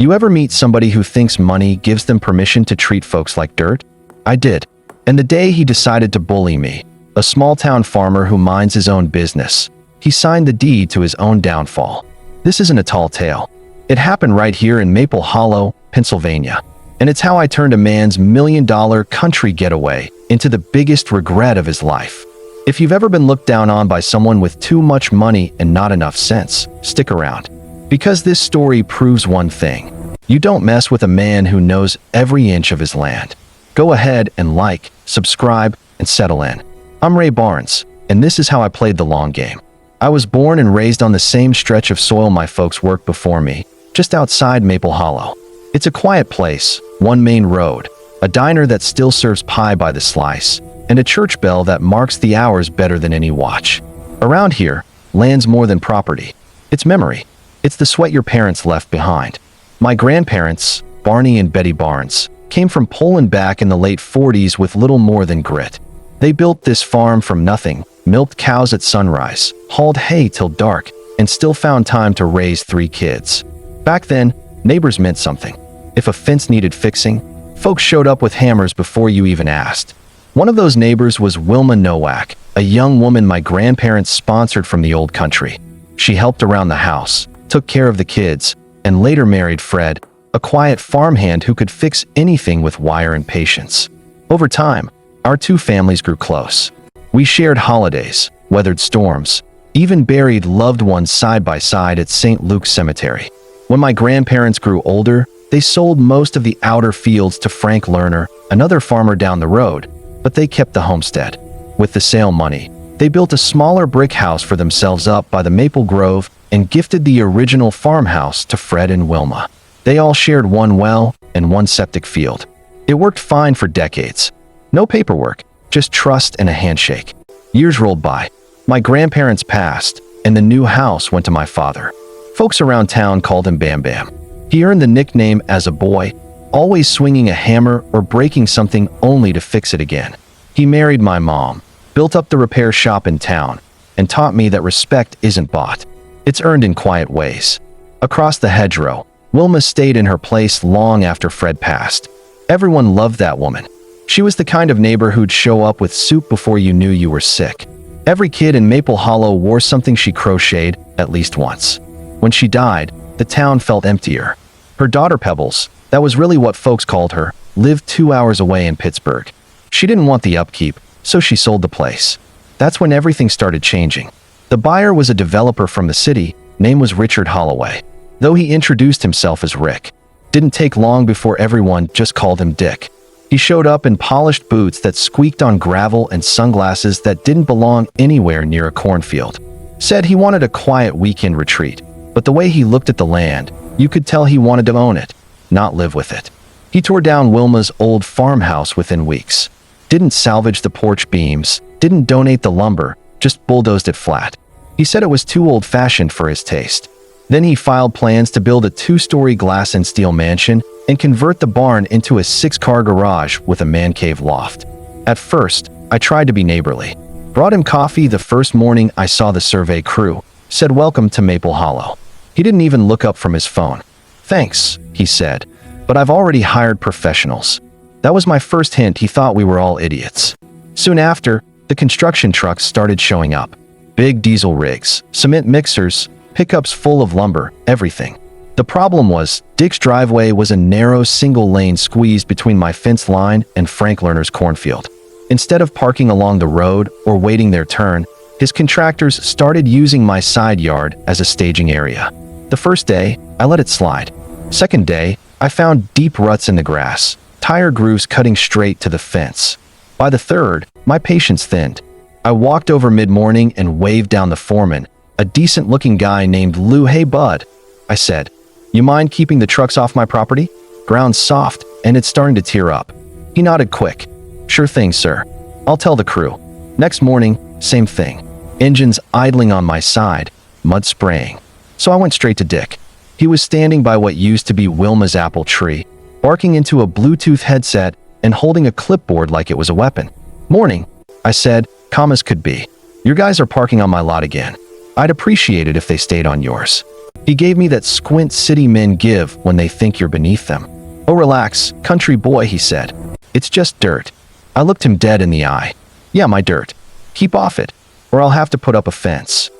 You ever meet somebody who thinks money gives them permission to treat folks like dirt? I did. And the day he decided to bully me, a small-town farmer who minds his own business, he signed the deed to his own downfall. This isn't a tall tale. It happened right here in Maple Hollow, Pennsylvania. And it's how I turned a man's million-dollar country getaway into the biggest regret of his life. If you've ever been looked down on by someone with too much money and not enough sense, stick around. Because this story proves one thing. You don't mess with a man who knows every inch of his land. Go ahead and like, subscribe, and settle in. I'm Ray Barnes, and this is how I played the long game. I was born and raised on the same stretch of soil my folks worked before me, just outside Maple Hollow. It's a quiet place, one main road, a diner that still serves pie by the slice, and a church bell that marks the hours better than any watch. Around here, land's more than property. It's memory. It's the sweat your parents left behind. My grandparents, Barney and Betty Barnes, came from Poland back in the late 40s with little more than grit. They built this farm from nothing, milked cows at sunrise, hauled hay till dark, and still found time to raise 3 kids. Back then, neighbors meant something. If a fence needed fixing, folks showed up with hammers before you even asked. One of those neighbors was Wilma Nowak, a young woman my grandparents sponsored from the old country. She helped around the house, took care of the kids, and later married Fred, a quiet farmhand who could fix anything with wire and patience. Over time, our 2 families grew close. We shared holidays, weathered storms, even buried loved ones side by side at St. Luke's Cemetery. When my grandparents grew older, they sold most of the outer fields to Frank Lerner, another farmer down the road, but they kept the homestead. With the sale money, they built a smaller brick house for themselves up by the Maple Grove and gifted the original farmhouse to Fred and Wilma. They all shared one well and one septic field. It worked fine for decades. No paperwork, just trust and a handshake. Years rolled by. My grandparents passed, and the new house went to my father. Folks around town called him Bam Bam. He earned the nickname as a boy, always swinging a hammer or breaking something only to fix it again. He married my mom, built up the repair shop in town, and taught me that respect isn't bought. It's earned in quiet ways. Across the hedgerow, Wilma stayed in her place long after Fred passed. Everyone loved that woman. She was the kind of neighbor who'd show up with soup before you knew you were sick. Every kid in Maple Hollow wore something she crocheted at least once. When she died, the town felt emptier. Her daughter Pebbles, that was really what folks called her, lived 2 hours away in Pittsburgh. She didn't want the upkeep, so she sold the place. That's when everything started changing. The buyer was a developer from the city, name was Richard Holloway. Though he introduced himself as Rick, didn't take long before everyone just called him Dick. He showed up in polished boots that squeaked on gravel and sunglasses that didn't belong anywhere near a cornfield. Said he wanted a quiet weekend retreat, but the way he looked at the land, you could tell he wanted to own it, not live with it. He tore down Wilma's old farmhouse within weeks. Didn't salvage the porch beams, didn't donate the lumber, just bulldozed it flat. He said it was too old-fashioned for his taste. Then he filed plans to build a 2-story glass and steel mansion and convert the barn into a 6-car garage with a man cave loft. At first, I tried to be neighborly. Brought him coffee the first morning I saw the survey crew, said welcome to Maple Hollow. He didn't even look up from his phone. Thanks, he said, but I've already hired professionals. That was my first hint he thought we were all idiots. Soon after, the construction trucks started showing up. Big diesel rigs, cement mixers, pickups full of lumber, everything. The problem was, Dick's driveway was a narrow single-lane squeeze between my fence line and Frank Lerner's cornfield. Instead of parking along the road or waiting their turn, his contractors started using my side yard as a staging area. The first day, I let it slide. Second day, I found deep ruts in the grass, tire grooves cutting straight to the fence. By the third, my patience thinned. I walked over mid-morning and waved down the foreman, a decent-looking guy named Lou. Hey, bud, I said. You mind keeping the trucks off my property? Ground's soft, and it's starting to tear up. He nodded quick. Sure thing, sir. I'll tell the crew. Next morning, same thing. Engines idling on my side, mud spraying. So I went straight to Dick. He was standing by what used to be Wilma's apple tree, barking into a Bluetooth headset and holding a clipboard like it was a weapon. Morning, I said, calm as could be. Your guys are parking on my lot again. I'd appreciate it if they stayed on yours. He gave me that squint city men give when they think you're beneath them. "Oh, relax, country boy," he said. "It's just dirt." I looked him dead in the eye. "Yeah, my dirt. Keep off it, or I'll have to put up a fence."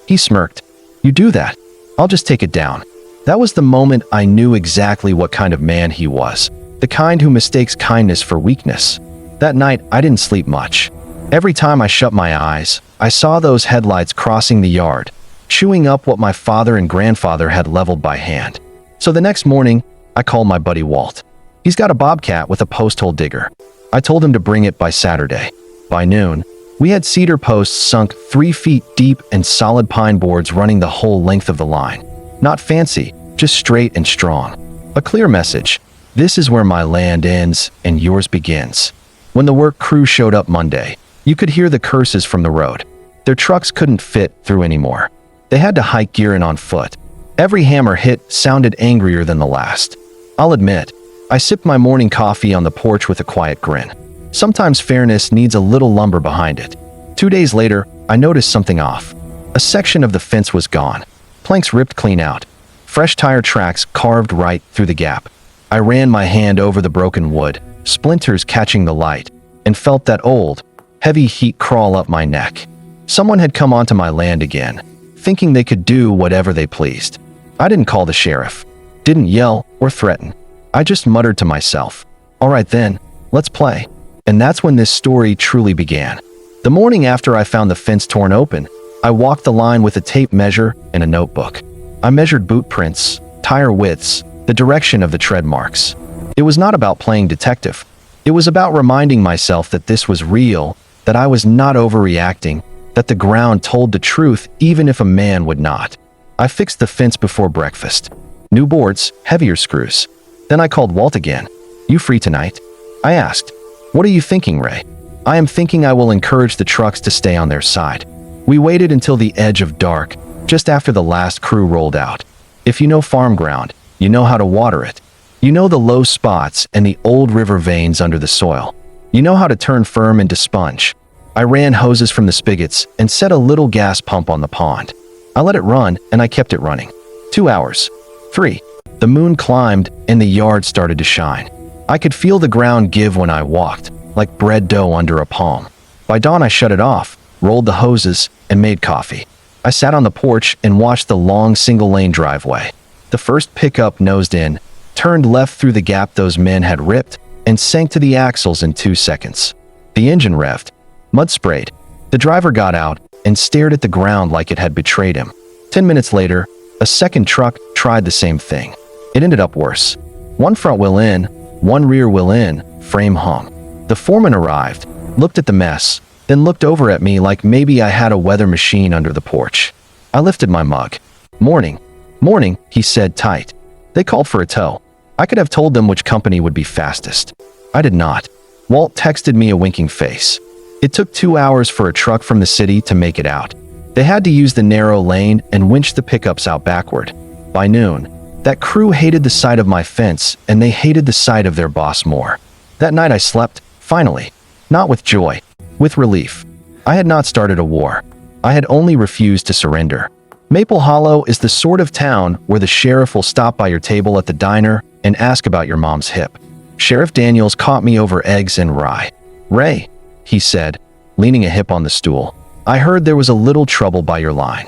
He smirked. "You do that? I'll just take it down." That was the moment I knew exactly what kind of man he was. The kind who mistakes kindness for weakness. That night, I didn't sleep much. Every time I shut my eyes, I saw those headlights crossing the yard, chewing up what my father and grandfather had leveled by hand. So the next morning, I called my buddy Walt. He's got a bobcat with a post hole digger. I told him to bring it by Saturday. By noon, we had cedar posts sunk 3 feet deep and solid pine boards running the whole length of the line. Not fancy, just straight and strong. A clear message. This is where my land ends and yours begins. When the work crew showed up Monday, you could hear the curses from the road. Their trucks couldn't fit through anymore. They had to hike gear in on foot. Every hammer hit sounded angrier than the last. I'll admit, I sipped my morning coffee on the porch with a quiet grin. Sometimes fairness needs a little lumber behind it. 2 days later, I noticed something off. A section of the fence was gone. Planks ripped clean out. Fresh tire tracks carved right through the gap. I ran my hand over the broken wood, splinters catching the light, and felt that old, heavy heat crawl up my neck. Someone had come onto my land again, thinking they could do whatever they pleased. I didn't call the sheriff, didn't yell or threaten. I just muttered to myself, "All right then, let's play." And that's when this story truly began. The morning after I found the fence torn open, I walked the line with a tape measure and a notebook. I measured boot prints, tire widths, the direction of the tread marks. It was not about playing detective. It was about reminding myself that this was real, that I was not overreacting, that the ground told the truth even if a man would not. I fixed the fence before breakfast. New boards, heavier screws. Then I called Walt again. "You free tonight?" I asked. "What are you thinking, Ray?" "I am thinking I will encourage the trucks to stay on their side." We waited until the edge of dark, just after the last crew rolled out. If you know farm ground, you know how to water it. You know the low spots and the old river veins under the soil. You know how to turn firm into sponge. I ran hoses from the spigots and set a little gas pump on the pond. I let it run and I kept it running. 2 hours. 3. The moon climbed and the yard started to shine. I could feel the ground give when I walked, like bread dough under a palm. By dawn I shut it off, rolled the hoses, and made coffee. I sat on the porch and watched the long single-lane driveway. The first pickup nosed in, turned left through the gap those men had ripped, and sank to the axles in 2 seconds. The engine revved. Mud sprayed. The driver got out and stared at the ground like it had betrayed him. 10 minutes later, a second truck tried the same thing. It ended up worse. One front wheel in, one rear wheel in, frame hung. The foreman arrived, looked at the mess, then looked over at me like maybe I had a weather machine under the porch. I lifted my mug. "Morning." "Morning," he said tight. They called for a tow. I could have told them which company would be fastest. I did not. Walt texted me a winking face. It took 2 hours for a truck from the city to make it out. They had to use the narrow lane and winch the pickups out backward. By noon, that crew hated the sight of my fence and they hated the sight of their boss more. That night I slept, finally. Not with joy, with relief. I had not started a war. I had only refused to surrender. Maple Hollow is the sort of town where the sheriff will stop by your table at the diner and ask about your mom's hip. Sheriff Daniels caught me over eggs and rye. "Ray," he said, leaning a hip on the stool, "I heard there was a little trouble by your line."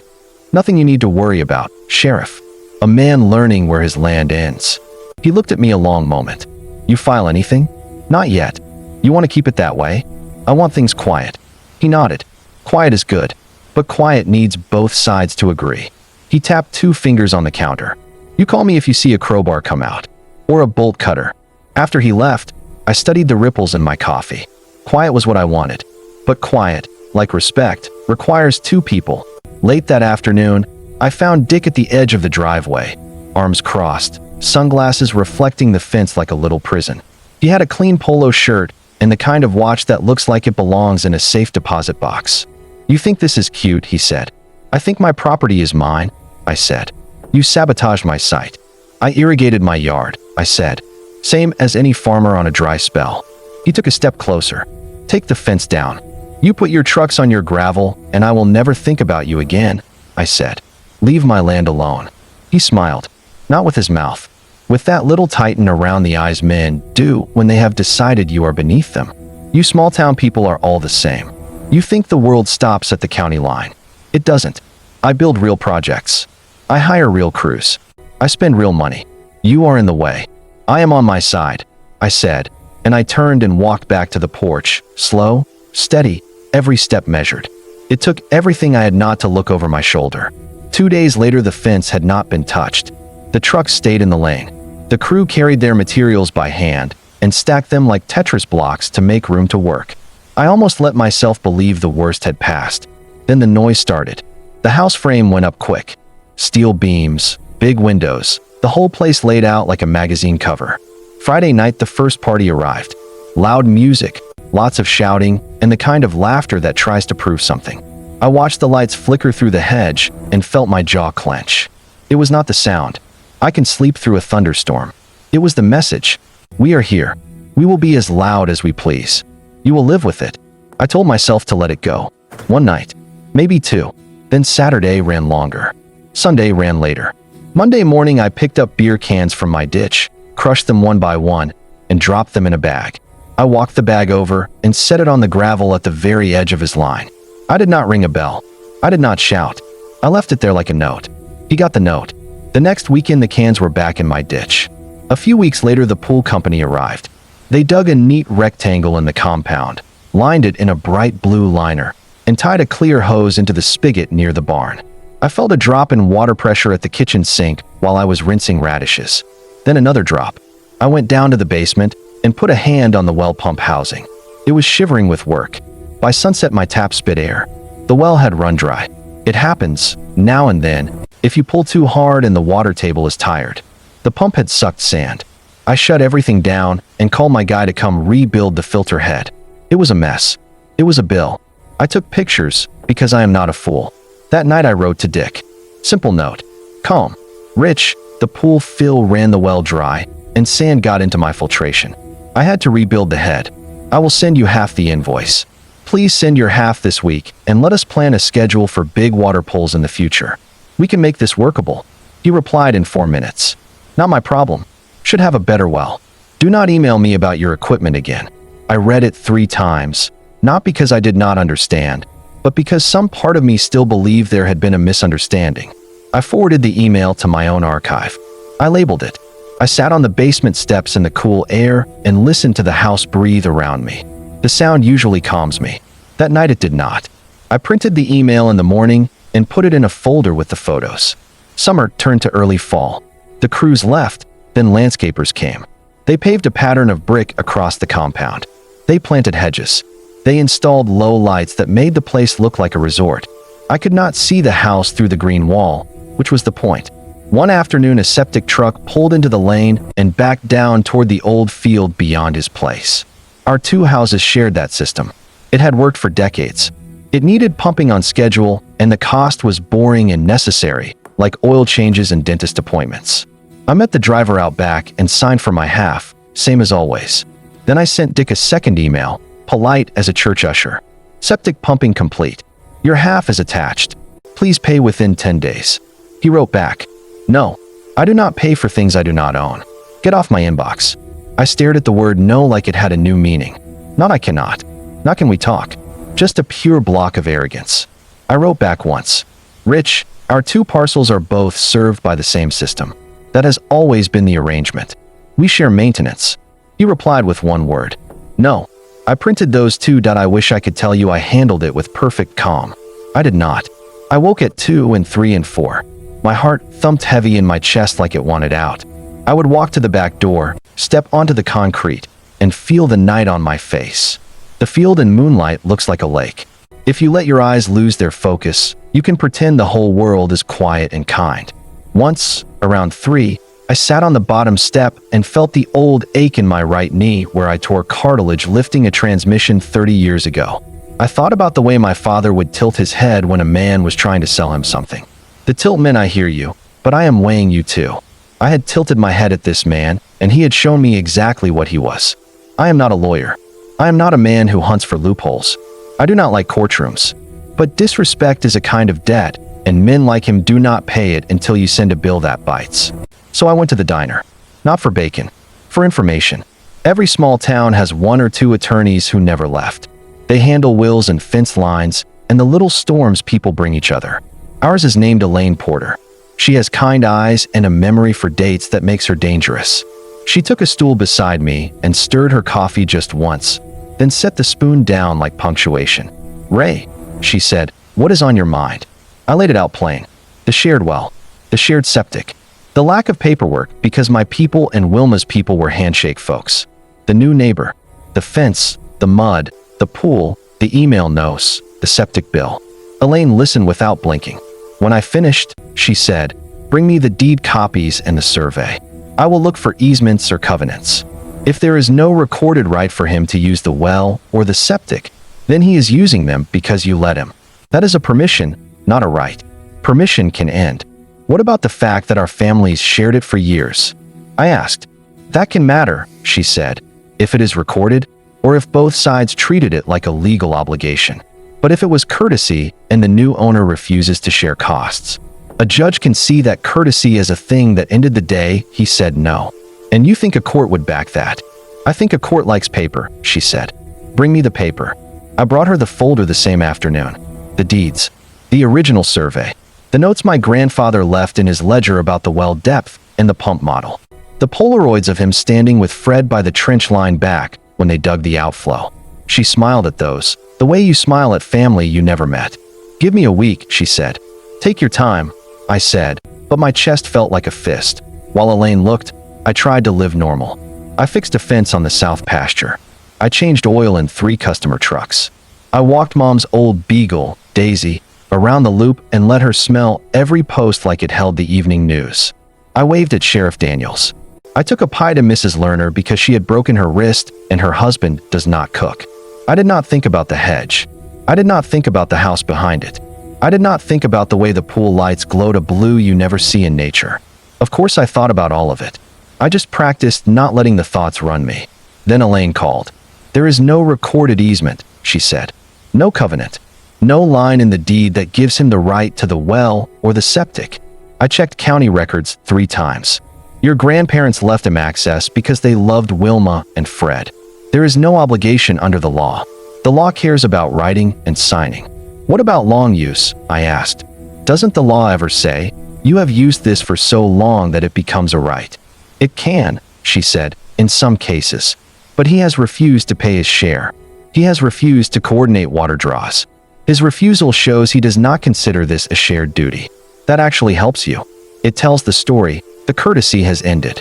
"Nothing you need to worry about, Sheriff. A man learning where his land ends." He looked at me a long moment. "You file anything?" "Not yet. You want to keep it that way?" "I want things quiet." He nodded. "Quiet is good, but quiet needs both sides to agree." He tapped 2 fingers on the counter. "You call me if you see a crowbar come out. Or a bolt cutter." After he left, I studied the ripples in my coffee. Quiet was what I wanted. But quiet, like respect, requires 2 people. Late that afternoon, I found Dick at the edge of the driveway, arms crossed, sunglasses reflecting the fence like a little prison. He had a clean polo shirt and the kind of watch that looks like it belongs in a safe deposit box. "You think this is cute," he said. "I think my property is mine," I said. "You sabotaged my site." "I irrigated my yard," I said. "Same as any farmer on a dry spell." He took a step closer. "Take the fence down. You put your trucks on your gravel, and I will never think about you again," I said. "Leave my land alone." He smiled, not with his mouth, with that little tighten around the eyes men do when they have decided you are beneath them. You small-town people are all the same. You think the world stops at the county line. It doesn't. I build real projects. I hire real crews. I spend real money. You are in the way. I am on my side, I said, and I turned and walked back to the porch, slow, steady, every step measured. It took everything I had not to look over my shoulder. 2 days later, the fence had not been touched. The trucks stayed in the lane. The crew carried their materials by hand and stacked them like Tetris blocks to make room to work. I almost let myself believe the worst had passed. Then the noise started. The house frame went up quick. Steel beams, big windows, the whole place laid out like a magazine cover. Friday night, the first party arrived. Loud music, lots of shouting, and the kind of laughter that tries to prove something. I watched the lights flicker through the hedge and felt my jaw clench. It was not the sound. I can sleep through a thunderstorm. It was the message. We are here. We will be as loud as we please. You will live with it. I told myself to let it go. One night, maybe two. Then Saturday ran longer. Sunday ran later. Monday morning, I picked up beer cans from my ditch, crushed them one by one, and dropped them in a bag. I walked the bag over and set it on the gravel at the very edge of his line. I did not ring a bell. I did not shout. I left it there like a note. He got the note. The next weekend, the cans were back in my ditch. A few weeks later, the pool company arrived. They dug a neat rectangle in the compound, lined it in a bright blue liner, and tied a clear hose into the spigot near the barn. I felt a drop in water pressure at the kitchen sink while I was rinsing radishes. Then another drop. I went down to the basement and put a hand on the well pump housing. It was shivering with work. By sunset, my tap spit air. The well had run dry. It happens, now and then, if you pull too hard and the water table is tired. The pump had sucked sand. I shut everything down and called my guy to come rebuild the filter head. It was a mess. It was a bill. I took pictures because I am not a fool. That night I wrote to Dick. Simple note. Calm. Rich, the pool fill ran the well dry, and sand got into my filtration. I had to rebuild the head. I will send you half the invoice. Please send your half this week, and let us plan a schedule for big water pulls in the future. We can make this workable. He replied in 4 minutes. Not my problem. Should have a better well. Do not email me about your equipment again. I read it 3 times, not because I did not understand, but because some part of me still believed there had been a misunderstanding. I forwarded the email to my own archive. I labeled it. I sat on the basement steps in the cool air and listened to the house breathe around me. The sound usually calms me. That night it did not. I printed the email in the morning and put it in a folder with the photos. Summer turned to early fall. The crews left, then landscapers came. They paved a pattern of brick across the compound. They planted hedges. They installed low lights that made the place look like a resort. I could not see the house through the green wall, which was the point. One afternoon, a septic truck pulled into the lane and backed down toward the old field beyond his place. Our 2 houses shared that system. It had worked for decades. It needed pumping on schedule, and the cost was boring and necessary, like oil changes and dentist appointments. I met the driver out back and signed for my half, same as always. Then I sent Dick a second email, polite as a church usher. Septic pumping complete. Your half is attached. Please pay within 10 days. He wrote back, no, I do not pay for things I do not own. Get off my inbox. I stared at the word no like it had a new meaning. Not I cannot. Not can we talk. Just a pure block of arrogance. I wrote back once. Rich, our 2 parcels are both served by the same system. That has always been the arrangement. We share maintenance. He replied with 1 word. No. I printed those 2. I wish I could tell you I handled it with perfect calm. I did not. I woke at 2 and 3 and 4. My heart thumped heavy in my chest like it wanted out. I would walk to the back door, step onto the concrete, and feel the night on my face. The field in moonlight looks like a lake. If you let your eyes lose their focus, you can pretend the whole world is quiet and kind. Once, around 3, I sat on the bottom step and felt the old ache in my right knee where I tore cartilage lifting a transmission 30 years ago. I thought about the way my father would tilt his head when a man was trying to sell him something. The tilt meant I hear you, but I am weighing you too. I had tilted my head at this man, and he had shown me exactly what he was. I am not a lawyer. I am not a man who hunts for loopholes. I do not like courtrooms. But disrespect is a kind of debt, and men like him do not pay it until you send a bill that bites. So I went to the diner. Not for bacon. For information. Every small town has one or two attorneys who never left. They handle wills and fence lines, and the little storms people bring each other. Ours is named Elaine Porter. She has kind eyes and a memory for dates that makes her dangerous. She took a stool beside me and stirred her coffee just once, then set the spoon down like punctuation. "Ray," she said, "what is on your mind?" I laid it out plain. The shared well. The shared septic. The lack of paperwork because my people and Wilma's people were handshake folks. The new neighbor. The fence. The mud. The pool. The email notes. The septic bill. Elaine listened without blinking. When I finished, she said, "Bring me the deed copies and the survey. I will look for easements or covenants. If there is no recorded right for him to use the well or the septic, then he is using them because you let him. That is a permission, not a right. Permission can end. What about the fact that our families shared it for years?" I asked. "That can matter," she said, "if it is recorded or if both sides treated it like a legal obligation. But if it was courtesy and the new owner refuses to share costs, a judge can see that courtesy as a thing that ended the day he said no. And you think a court would back that?" "I think a court likes paper," she said. "Bring me the paper." I brought her the folder the same afternoon. The deeds. The original survey. The notes my grandfather left in his ledger about the well depth and the pump model. The Polaroids of him standing with Fred by the trench line back when they dug the outflow. She smiled at those, the way you smile at family you never met. "Give me a week," she said. "Take your time," I said, but my chest felt like a fist. While Elaine looked, I tried to live normal. I fixed a fence on the south pasture. I changed oil in 3 customer trucks. I walked Mom's old beagle, Daisy, around the loop and let her smell every post like it held the evening news. I waved at Sheriff Daniels. I took a pie to Mrs. Lerner because she had broken her wrist and her husband does not cook. I did not think about the hedge. I did not think about the house behind it. I did not think about the way the pool lights glowed a blue you never see in nature. Of course I thought about all of it. I just practiced not letting the thoughts run me. Then Elaine called. "There is no recorded easement," she said. "No covenant. No line in the deed that gives him the right to the well or the septic." I checked county records 3 times. "Your grandparents left him access because they loved Wilma and Fred. There is no obligation under the law. The law cares about writing and signing." "What about long use?" I asked. "Doesn't the law ever say, you have used this for so long that it becomes a right?" "It can," she said, "in some cases. But he has refused to pay his share. He has refused to coordinate water draws. His refusal shows he does not consider this a shared duty. That actually helps you. It tells the story. The courtesy has ended."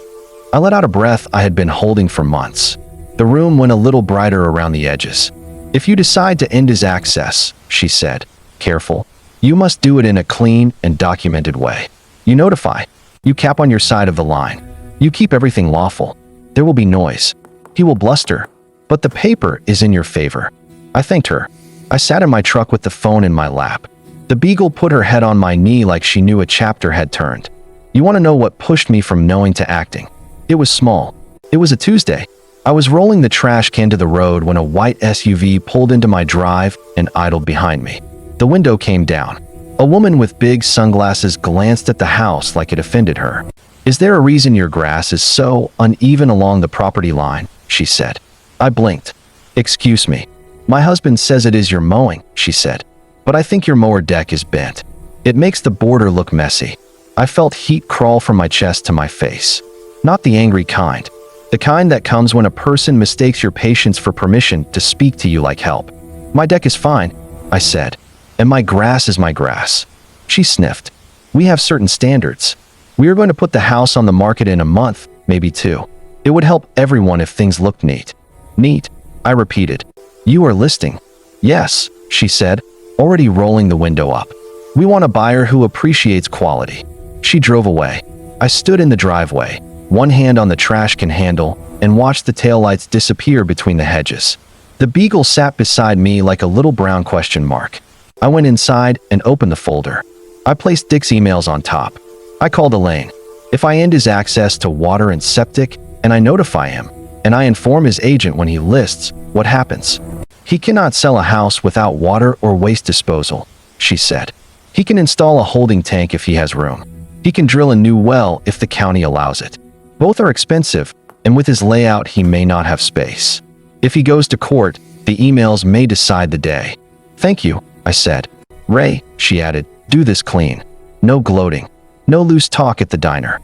I let out a breath I had been holding for months. The room went a little brighter around the edges. "If you decide to end his access," she said, careful, "you must do it in a clean and documented way. You notify. You cap on your side of the line. You keep everything lawful. There will be noise. He will bluster. But the paper is in your favor." I thanked her. I sat in my truck with the phone in my lap. The beagle put her head on my knee like she knew a chapter had turned. "You want to know what pushed me from knowing to acting?" It was small. It was a Tuesday. I was rolling the trash can to the road when a white SUV pulled into my drive and idled behind me. The window came down. A woman with big sunglasses glanced at the house like it offended her. "Is there a reason your grass is so uneven along the property line?" she said. I blinked. "Excuse me. My husband says it is your mowing," she said. "But I think your mower deck is bent. It makes the border look messy." I felt heat crawl from my chest to my face. Not the angry kind. The kind that comes when a person mistakes your patience for permission to speak to you like help. "My deck is fine," I said. "And my grass is my grass." She sniffed. "We have certain standards. We are going to put the house on the market in a month, maybe 2. It would help everyone if things looked neat." "Neat," I repeated. "You are listing." "Yes," she said, already rolling the window up. "We want a buyer who appreciates quality." She drove away. I stood in the driveway, one hand on the trash can handle, and watched the taillights disappear between the hedges. The beagle sat beside me like a little brown question mark. I went inside and opened the folder. I placed Dick's emails on top. I called Elaine. If I end his access to water and septic, and I notify him, and I inform his agent when he lists, what happens? "He cannot sell a house without water or waste disposal," she said. He can install a holding tank if he has room. He can drill a new well if the county allows it. Both are expensive, and with his layout he may not have space. If he goes to court, the emails may decide the day. Thank you, I said. Ray, she added, do this clean. No gloating. No loose talk at the diner.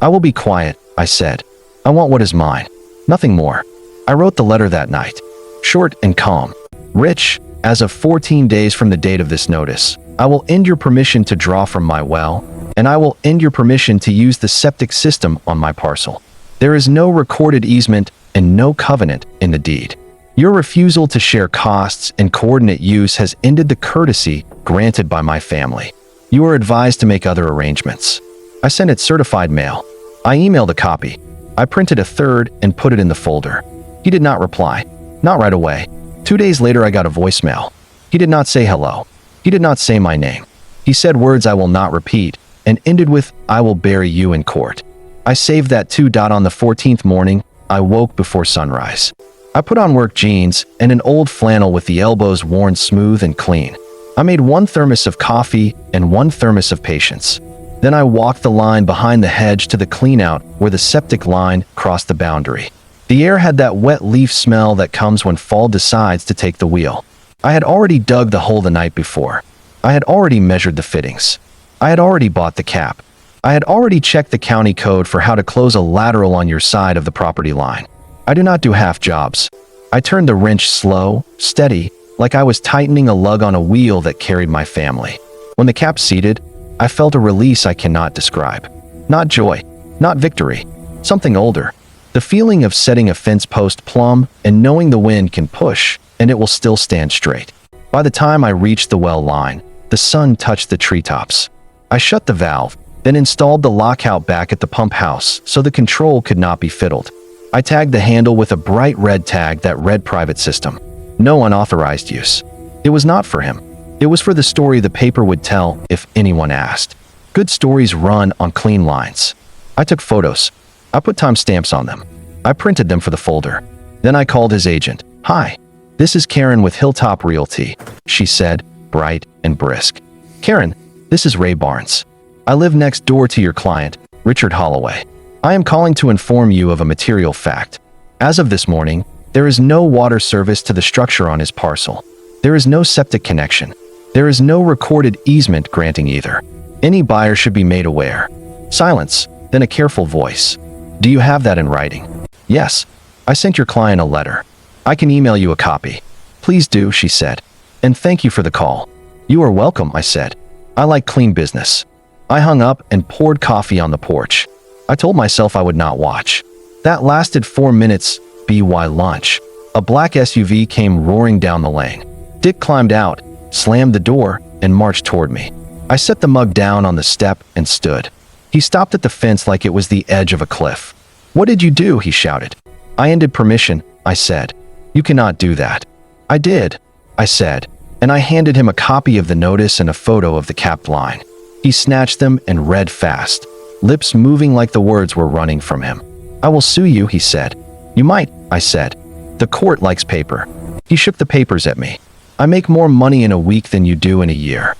I will be quiet, I said. I want what is mine. Nothing more. I wrote the letter that night. Short and calm. Rich, as of 14 days from the date of this notice, I will end your permission to draw from my well, and I will end your permission to use the septic system on my parcel. There is no recorded easement and no covenant in the deed. Your refusal to share costs and coordinate use has ended the courtesy granted by my family. You are advised to make other arrangements. I sent it certified mail. I emailed a copy. I printed a third and put it in the folder. He did not reply. Not right away. 2 days later I got a voicemail. He did not say hello. He did not say my name. He said words I will not repeat and ended with, I will bury you in court. I saved that too. On the 14th morning, I woke before sunrise. I put on work jeans and an old flannel with the elbows worn smooth and clean. I made 1 thermos of coffee and 1 thermos of patience. Then I walked the line behind the hedge to the cleanout where the septic line crossed the boundary. The air had that wet leaf smell that comes when fall decides to take the wheel. I had already dug the hole the night before. I had already measured the fittings. I had already bought the cap. I had already checked the county code for how to close a lateral on your side of the property line. I do not do half jobs. I turned the wrench slow, steady, like I was tightening a lug on a wheel that carried my family. When the cap seated, I felt a release I cannot describe. Not joy, not victory, something older. The feeling of setting a fence post plumb and knowing the wind can push and it will still stand straight. By the time I reached the well line, the sun touched the treetops. I shut the valve, then installed the lockout back at the pump house so the control could not be fiddled. I tagged the handle with a bright red tag that read private system. No unauthorized use. It was not for him. It was for the story the paper would tell if anyone asked. Good stories run on clean lines. I took photos. I put timestamps on them. I printed them for the folder. Then I called his agent. Hi, this is Karen with Hilltop Realty, she said, bright and brisk. Karen, this is Ray Barnes. I live next door to your client, Richard Holloway. I am calling to inform you of a material fact. As of this morning, there is no water service to the structure on his parcel. There is no septic connection. There is no recorded easement granting either. Any buyer should be made aware. Silence, then a careful voice. Do you have that in writing? Yes. I sent your client a letter. I can email you a copy. Please do, she said. And thank you for the call. You are welcome, I said. I like clean business. I hung up and poured coffee on the porch. I told myself I would not watch. That lasted 4 minutes. BY lunch. A black SUV came roaring down the lane. Dick climbed out, slammed the door, and marched toward me. I set the mug down on the step and stood. He stopped at the fence like it was the edge of a cliff. What did you do? He shouted. I ended permission, I said. You cannot do that. I did, I said, and I handed him a copy of the notice and a photo of the capped line. He snatched them and read fast, lips moving like the words were running from him. I will sue you, he said. You might, I said. The court likes paper. He shook the papers at me. I make more money in a week than you do in a year.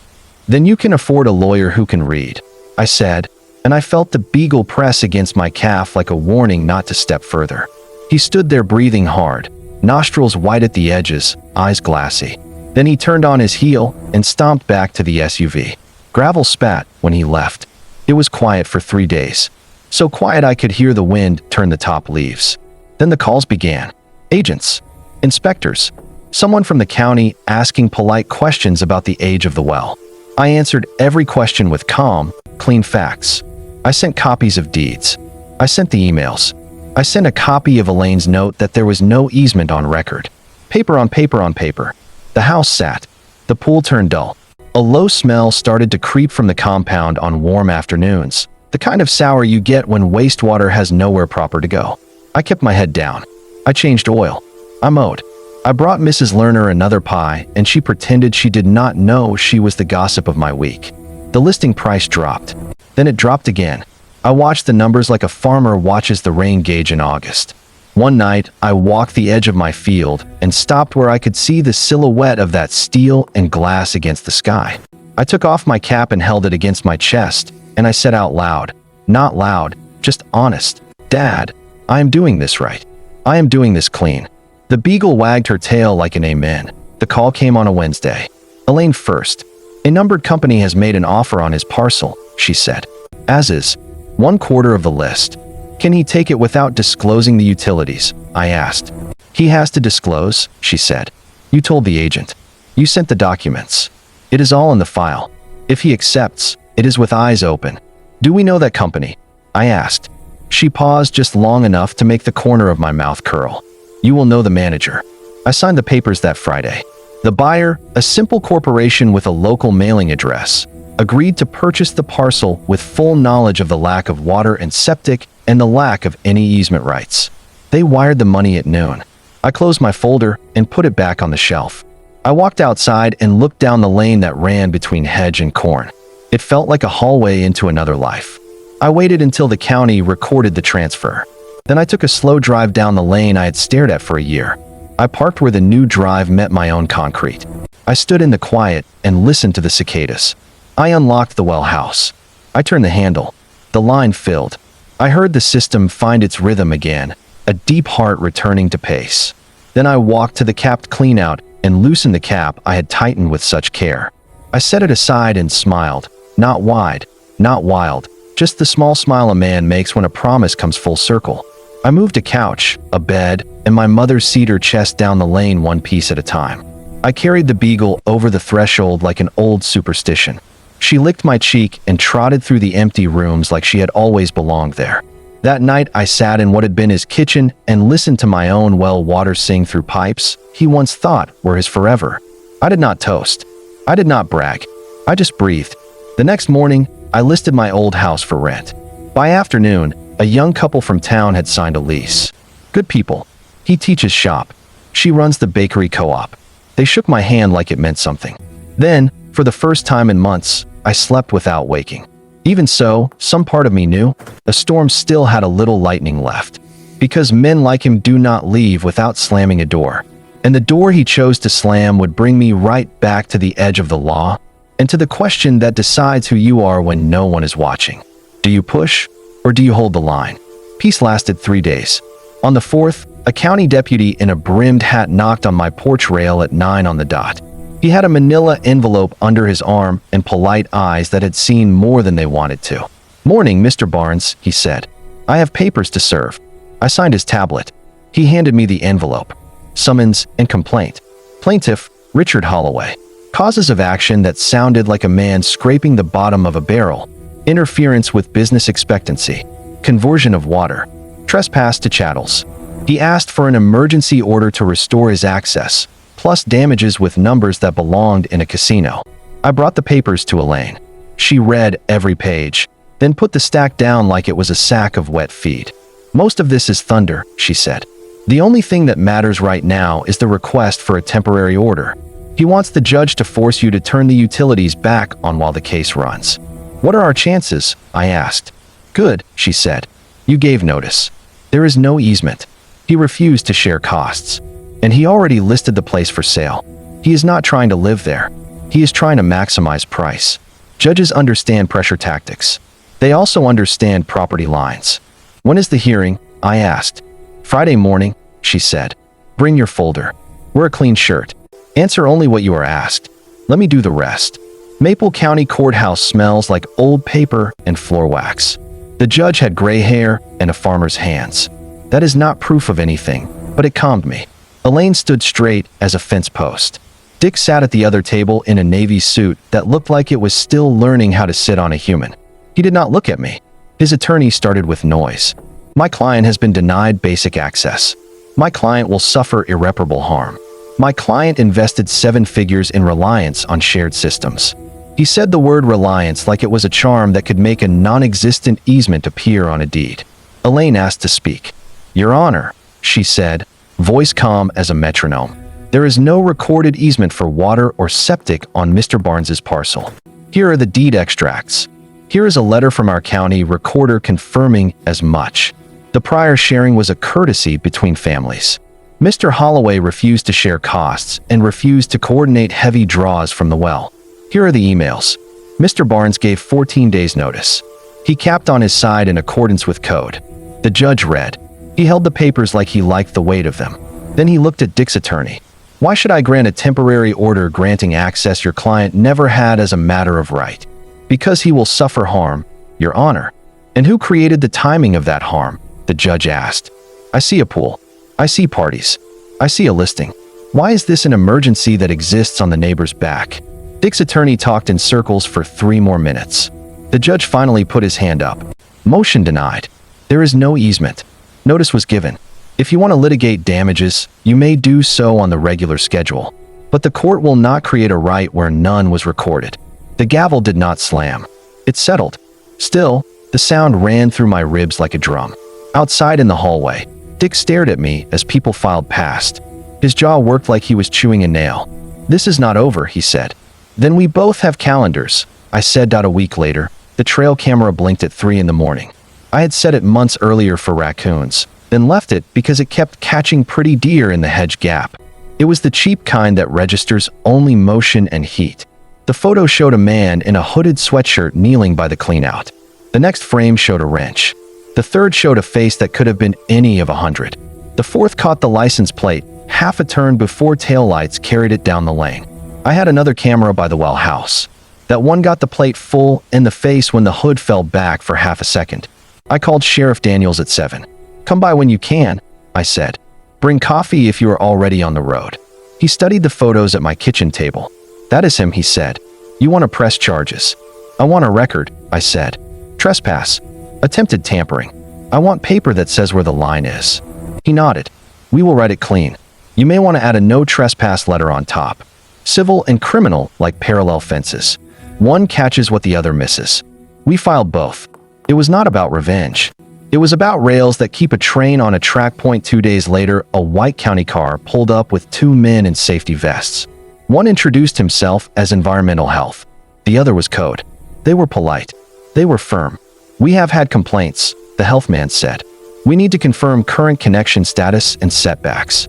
Then you can afford a lawyer who can read, I said, and I felt the beagle press against my calf like a warning not to step further. He stood there breathing hard, nostrils white at the edges, eyes glassy. Then he turned on his heel and stomped back to the SUV. Gravel spat when he left. It was quiet for 3 days. So quiet I could hear the wind turn the top leaves. Then the calls began. Agents, inspectors, someone from the county asking polite questions about the age of the well. I answered every question with calm, clean facts. I sent copies of deeds. I sent the emails. I sent a copy of Elaine's note that there was no easement on record. Paper on paper on paper. The house sat. The pool turned dull. A low smell started to creep from the compound on warm afternoons, the kind of sour you get when wastewater has nowhere proper to go. I kept my head down. I changed oil. I mowed. I brought Mrs. Lerner another pie, and she pretended she did not know she was the gossip of my week. The listing price dropped. Then it dropped again. I watched the numbers like a farmer watches the rain gauge in August. One night, I walked the edge of my field and stopped where I could see the silhouette of that steel and glass against the sky. I took off my cap and held it against my chest, and I said out loud, not loud, just honest, "Dad, I am doing this right. I am doing this clean." The beagle wagged her tail like an amen. The call came on a Wednesday. "Elaine first. A numbered company has made an offer on his parcel," she said. "As is 1/4 of the list. Can he take it without disclosing the utilities?" I asked. "He has to disclose," she said. "You told the agent. You sent the documents. It is all in the file. If he accepts, it is with eyes open." "Do we know that company?" I asked. She paused just long enough to make the corner of my mouth curl. "You will know the manager." I signed the papers that Friday. The buyer, a simple corporation with a local mailing address, agreed to purchase the parcel with full knowledge of the lack of water and septic and the lack of any easement rights. They wired the money at noon. I closed my folder and put it back on the shelf. I walked outside and looked down the lane that ran between hedge and corn. It felt like a hallway into another life. I waited until the county recorded the transfer. Then I took a slow drive down the lane I had stared at for a year. I parked where the new drive met my own concrete. I stood in the quiet and listened to the cicadas. I unlocked the well house. I turned the handle. The line filled. I heard the system find its rhythm again, a deep heart returning to pace. Then I walked to the capped cleanout and loosened the cap I had tightened with such care. I set it aside and smiled, not wide, not wild, just the small smile a man makes when a promise comes full circle. I moved a couch, a bed, and my mother's cedar chest down the lane one piece at a time. I carried the beagle over the threshold like an old superstition. She licked my cheek and trotted through the empty rooms like she had always belonged there. That night, I sat in what had been his kitchen and listened to my own well water sing through pipes he once thought were his forever. I did not toast. I did not brag. I just breathed. The next morning, I listed my old house for rent. By afternoon, a young couple from town had signed a lease. Good people. He teaches shop. She runs the bakery co-op. They shook my hand like it meant something. Then, for the first time in months, I slept without waking. Even so, some part of me knew the storm still had a little lightning left. Because men like him do not leave without slamming a door. And the door he chose to slam would bring me right back to the edge of the law and to the question that decides who you are when no one is watching. Do you push or do you hold the line? Peace lasted 3 days. On the 4th, a county deputy in a brimmed hat knocked on my porch rail at 9 on the dot. He had a manila envelope under his arm and polite eyes that had seen more than they wanted to. "Morning, Mr. Barnes," he said. "I have papers to serve." I signed his tablet. He handed me the envelope. Summons and complaint. Plaintiff, Richard Holloway. Causes of action that sounded like a man scraping the bottom of a barrel. Interference with business expectancy. Conversion of water. Trespass to chattels. He asked for an emergency order to restore his access, plus damages with numbers that belonged in a casino. I brought the papers to Elaine. She read every page, then put the stack down like it was a sack of wet feed. "Most of this is thunder," she said. "The only thing that matters right now is the request for a temporary order. He wants the judge to force you to turn the utilities back on while the case runs." "What are our chances?" I asked. "Good," she said. "You gave notice. There is no easement. He refused to share costs. And he already listed the place for sale. He is not trying to live there. He is trying to maximize price. Judges understand pressure tactics. They also understand property lines." "When is the hearing?" I asked. "Friday morning," she said. "Bring your folder. Wear a clean shirt. Answer only what you are asked. Let me do the rest." Maple County Courthouse smells like old paper and floor wax. The judge had gray hair and a farmer's hands. That is not proof of anything, but it calmed me. Elaine stood straight as a fence post. Dick sat at the other table in a navy suit that looked like it was still learning how to sit on a human. He did not look at me. His attorney started with noise. "My client has been denied basic access. My client will suffer irreparable harm. My client invested 7 figures in reliance on shared systems." He said the word reliance like it was a charm that could make a non-existent easement appear on a deed. Elaine asked to speak. "Your Honor," she said, voice calm as a metronome. "There is no recorded easement for water or septic on Mr. Barnes's parcel. Here are the deed extracts. Here is a letter from our county recorder confirming as much. The prior sharing was a courtesy between families. Mr. Holloway refused to share costs and refused to coordinate heavy draws from the well. Here are the emails. Mr. Barnes gave 14 days notice. He capped on his side in accordance with code. The judge read. He held the papers like he liked the weight of them. Then he looked at Dick's attorney. Why should I grant a temporary order granting access your client never had as a matter of right? Because he will suffer harm, Your Honor. And who created the timing of that harm? The judge asked. I see a pool. I see parties. I see a listing. Why is this an emergency that exists on the neighbor's back? Dick's attorney talked in circles for 3 more minutes. The judge finally put his hand up. Motion denied. There is no easement. Notice was given. If you want to litigate damages, you may do so on the regular schedule. But the court will not create a right where none was recorded. The gavel did not slam. It settled. Still, the sound ran through my ribs like a drum. Outside in the hallway, Dick stared at me as people filed past. His jaw worked like he was chewing a nail. This is not over, he said. Then we both have calendars, I said. A week later, the trail camera blinked at 3 in the morning. I had set it months earlier for raccoons, then left it because it kept catching pretty deer in the hedge gap. It was the cheap kind that registers only motion and heat. The photo showed a man in a hooded sweatshirt kneeling by the cleanout. The next frame showed a wrench. The third showed a face that could have been any of 100. The fourth caught the license plate half a turn before taillights carried it down the lane. I had another camera by the well house. That one got the plate full in the face when the hood fell back for half a second. I called Sheriff Daniels at 7. Come by when you can, I said. Bring coffee if you are already on the road. He studied the photos at my kitchen table. That is him, he said. You want to press charges? I want a record, I said. Trespass. Attempted tampering. I want paper that says where the line is. He nodded. We will write it clean. You may want to add a no trespass letter on top. Civil and criminal like parallel fences. One catches what the other misses. We filed both. It was not about revenge. It was about rails that keep a train on a track. 2 days later, a white county car pulled up with 2 men in safety vests. One introduced himself as environmental health. The other was code. They were polite. They were firm. We have had complaints, the health man said. We need to confirm current connection status and setbacks.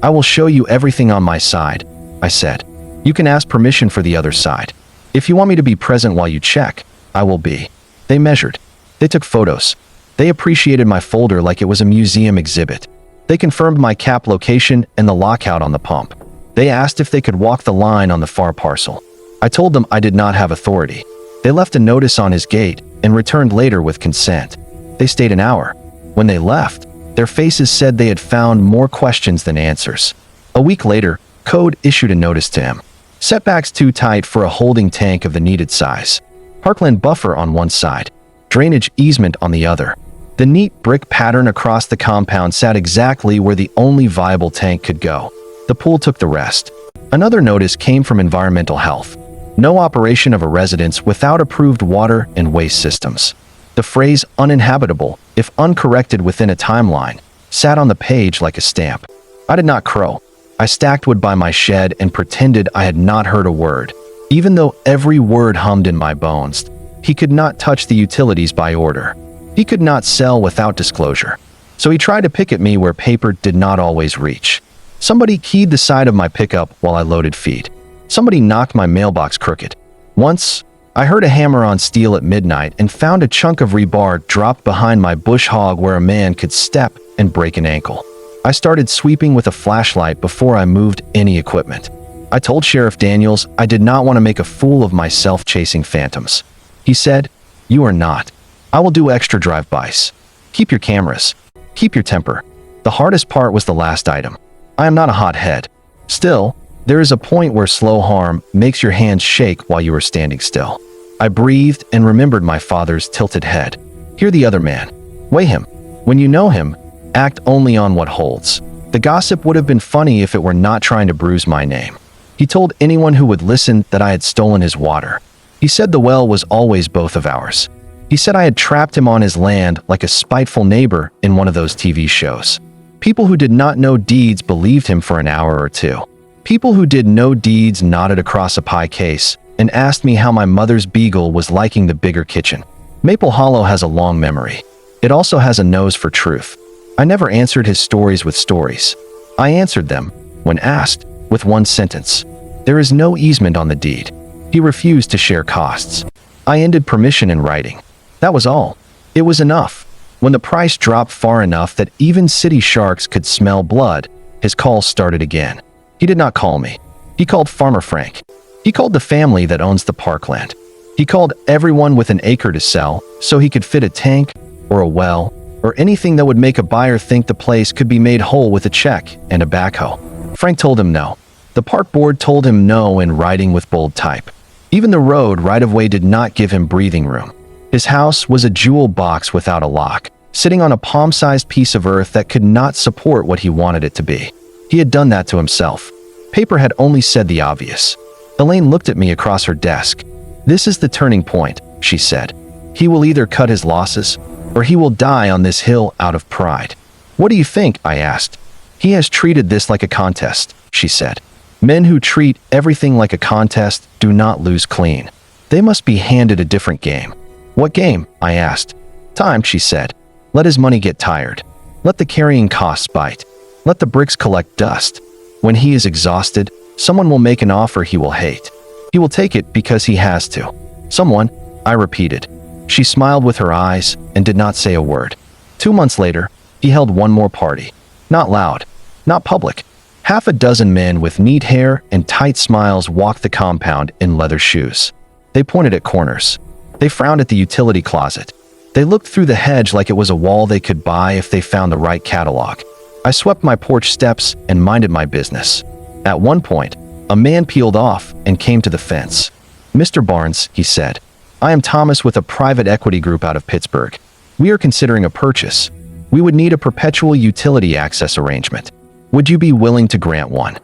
I will show you everything on my side, I said. You can ask permission for the other side. If you want me to be present while you check, I will be. They measured. They took photos. They appreciated my folder like it was a museum exhibit. They confirmed my cap location and the lockout on the pump. They asked if they could walk the line on the far parcel. I told them I did not have authority. They left a notice on his gate and returned later with consent. They stayed an hour. When they left, their faces said they had found more questions than answers. A week later, Code issued a notice to him. Setbacks too tight for a holding tank of the needed size. Parkland buffer on one side. Drainage easement on the other. The neat brick pattern across the compound sat exactly where the only viable tank could go. The pool took the rest. Another notice came from environmental health. No operation of a residence without approved water and waste systems. The phrase uninhabitable, if uncorrected within a timeline, sat on the page like a stamp. I did not crow. I stacked wood by my shed and pretended I had not heard a word. Even though every word hummed in my bones, he could not touch the utilities by order. He could not sell without disclosure. So he tried to pick at me where paper did not always reach. Somebody keyed the side of my pickup while I loaded feed. Somebody knocked my mailbox crooked. Once, I heard a hammer on steel at midnight and found a chunk of rebar dropped behind my bush hog where a man could step and break an ankle. I started sweeping with a flashlight before I moved any equipment. I told Sheriff Daniels I did not want to make a fool of myself chasing phantoms. He said, "You are not. I will do extra drive-bys. Keep your cameras. Keep your temper." The hardest part was the last item. I am not a hothead. Still, there is a point where slow harm makes your hands shake while you are standing still. I breathed and remembered my father's tilted head. Hear the other man. Weigh him. When you know him, act only on what holds. The gossip would have been funny if it were not trying to bruise my name. He told anyone who would listen that I had stolen his water. He said the well was always both of ours. He said I had trapped him on his land like a spiteful neighbor in one of those TV shows. People who did not know deeds believed him for an hour or two. People who did know deeds nodded across a pie case and asked me how my mother's beagle was liking the bigger kitchen. Maple Hollow has a long memory. It also has a nose for truth. I never answered his stories with stories. I answered them, when asked, with one sentence. There is no easement on the deed. He refused to share costs. I ended permission in writing. That was all. It was enough. When the price dropped far enough that even city sharks could smell blood, his calls started again. He did not call me. He called Farmer Frank. He called the family that owns the parkland. He called everyone with an acre to sell so he could fit a tank or a well or anything that would make a buyer think the place could be made whole with a check and a backhoe. Frank told him no. The park board told him no in writing with bold type. Even the road right-of-way did not give him breathing room. His house was a jewel box without a lock, sitting on a palm-sized piece of earth that could not support what he wanted it to be. He had done that to himself. Paper had only said the obvious. Elaine looked at me across her desk. "This is the turning point," she said. "He will either cut his losses, or he will die on this hill out of pride." "What do you think?" I asked. "He has treated this like a contest," she said. "Men who treat everything like a contest do not lose clean. They must be handed a different game." "What game?" I asked. "Time," she said. "Let his money get tired. Let the carrying costs bite. Let the bricks collect dust. When he is exhausted, someone will make an offer he will hate. He will take it because he has to." "Someone," I repeated. She smiled with her eyes and did not say a word. 2 months later, he held one more party. Not loud, not public. Half a dozen men with neat hair and tight smiles walked the compound in leather shoes. They pointed at corners. They frowned at the utility closet. They looked through the hedge like it was a wall they could buy if they found the right catalog. I swept my porch steps and minded my business. At one point, a man peeled off and came to the fence. "Mr. Barnes," he said, "I am Thomas with a private equity group out of Pittsburgh. We are considering a purchase. We would need a perpetual utility access arrangement. Would you be willing to grant one?"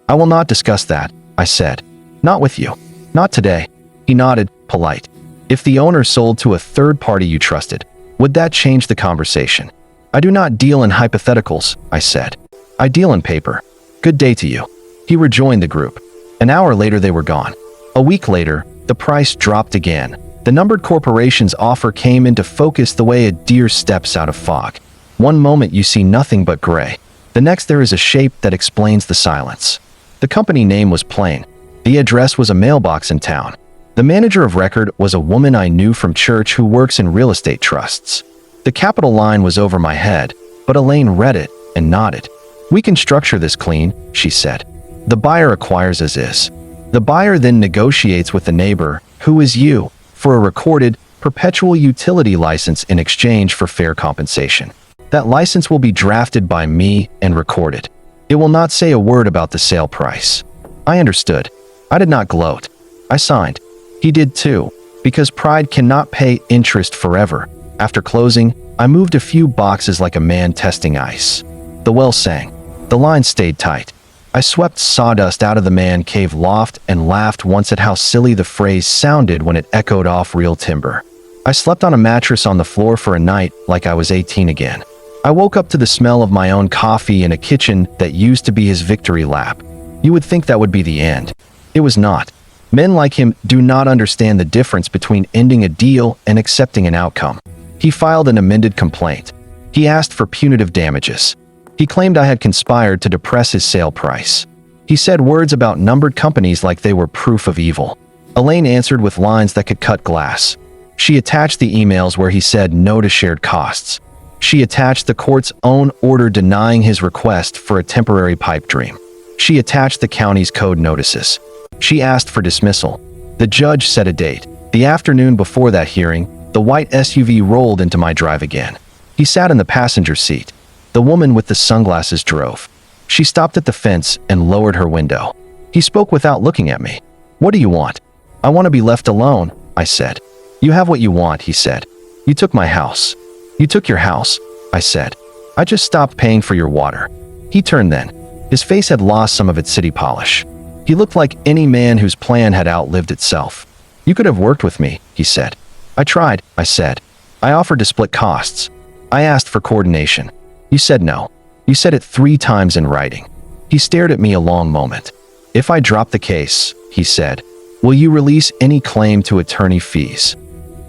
"I will not discuss that," I said. "Not with you. Not today." He nodded, polite. "If the owner sold to a third party you trusted, would that change the conversation?" "I do not deal in hypotheticals," I said. "I deal in paper. Good day to you." He rejoined the group. An hour later they were gone. A week later, the price dropped again. The numbered corporation's offer came into focus the way a deer steps out of fog. One moment you see nothing but gray. The next there is a shape that explains the silence. The company name was plain. The address was a mailbox in town. The manager of record was a woman I knew from church who works in real estate trusts. The capital line was over my head, but Elaine read it and nodded. "We can structure this clean," she said. "The buyer acquires as is. The buyer then negotiates with the neighbor, who is you, for a recorded, perpetual utility license in exchange for fair compensation. That license will be drafted by me and recorded. It will not say a word about the sale price." I understood. I did not gloat. I signed. He did too, because pride cannot pay interest forever. After closing, I moved a few boxes like a man testing ice. The well sang. The line stayed tight. I swept sawdust out of the man cave loft and laughed once at how silly the phrase sounded when it echoed off real timber. I slept on a mattress on the floor for a night like I was 18 again. I woke up to the smell of my own coffee in a kitchen that used to be his victory lap. You would think that would be the end. It was not. Men like him do not understand the difference between ending a deal and accepting an outcome. He filed an amended complaint. He asked for punitive damages. He claimed I had conspired to depress his sale price. He said words about numbered companies like they were proof of evil. Elaine answered with lines that could cut glass. She attached the emails where he said no to shared costs. She attached the court's own order denying his request for a temporary pipe dream. She attached the county's code notices. She asked for dismissal. The judge set a date. The afternoon before that hearing, the white SUV rolled into my drive again. He sat in the passenger seat. The woman with the sunglasses drove. She stopped at the fence and lowered her window. He spoke without looking at me. "What do you want?" "I want to be left alone," I said. "You have what you want," he said. "You took my house." "You took your house," I said. "I just stopped paying for your water." He turned then. His face had lost some of its city polish. He looked like any man whose plan had outlived itself. "You could have worked with me," he said. "I tried," I said. "I offered to split costs. I asked for coordination. You said no. You said it 3 times in writing." He stared at me a long moment. "If I drop the case," he said, "will you release any claim to attorney fees?"